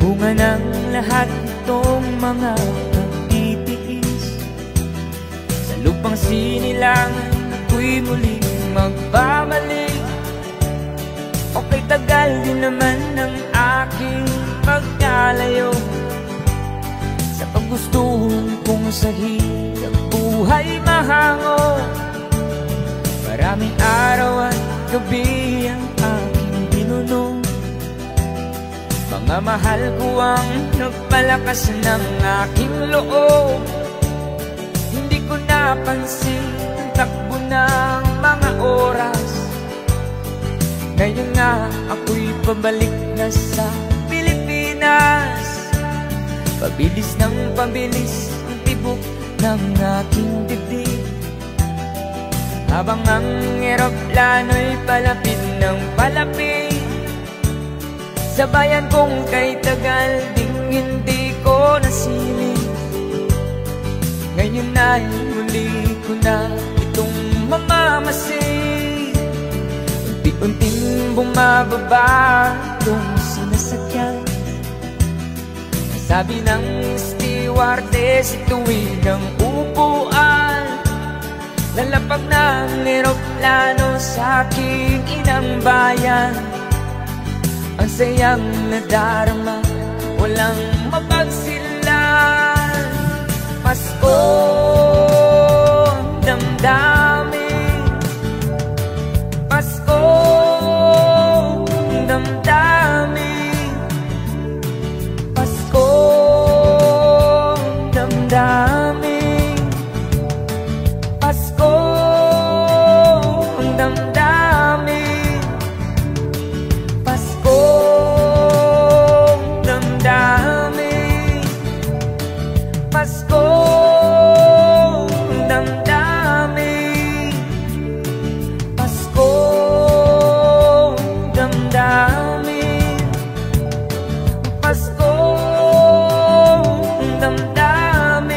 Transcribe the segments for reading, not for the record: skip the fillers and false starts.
Bunga ng lahat itong mga pagtitiis. Sa lupang sinilangan ako'y muling magbabalik. Okay, tagal din naman ng aking pagkalayo sa paggustuhan kong sa hirap buhay mahango. Maraming araw at gabi ang aking binunong. Mga mahal ko ang nagpalakas ng aking loob. Hindi ko napansin ang takbo ng mga oras. Ngayon nga ako'y pabalik na sa Pilipinas. Pabilis ng pabilis ang tibok ng aking dibdib, habang ang eroplano'y palapit ng palapit sa bayan kong kay tagal ding hindi ko nasilip. Ngayon ay muli ko na itong mamamasid. Unti-unting bumababa itong sinasakyan. Sabi ng stewardess, ito'y ng upuan. Lalapag ng eroplano sa aking inang bayan. Ang sayang nadarama, walang mapagsilan. Pasko ang damdamin, Pasko ang damdamin, Pasko ang damdamin, Pasko ang damdamin, Pasko ang damdamin, Pasko ang damdamin, Pasko ang damdamin, Pasko ang damdamin.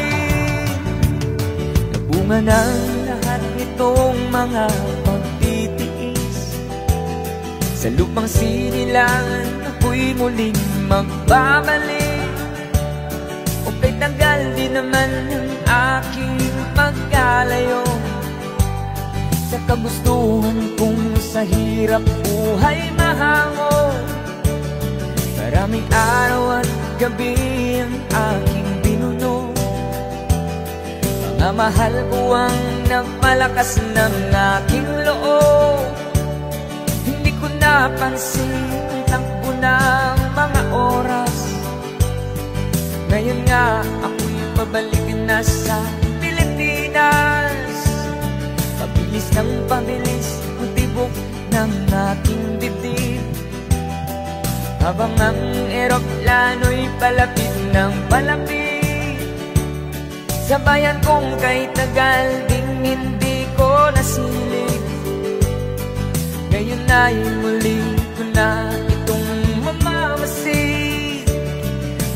Nabunga ng lahat nitong mga pagtitiis. Sa lupang sinilangan ako'y muling magbabalik. Okay, tagal din naman ang aking pagkalayo sa kagustuhan kong sa hirap buhay mahango. Maraming araw at gabi ang aking binuno. Mga mahal ko ang nagpalakas ng aking loob. Hindi ko napansin ang takbo ng mga oras. Ngayon nga ako'y pabalik na sa Pilipinas. Pabilis ng pabilis ang tibok ng aking dibdib, habang ang eroplano'y palapit ng palapit sa bayan kong kay tagal ding hindi ko nasilip. Ngayon ay muli ko na itong mamamasid.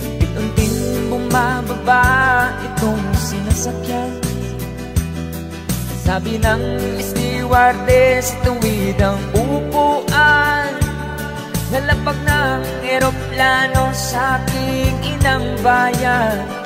Unti-unting bumababa itong sinasakyan. Sabi ng stewardess, tuwid ang upuan. Lalapag ng eroplano sa aking inang bayan.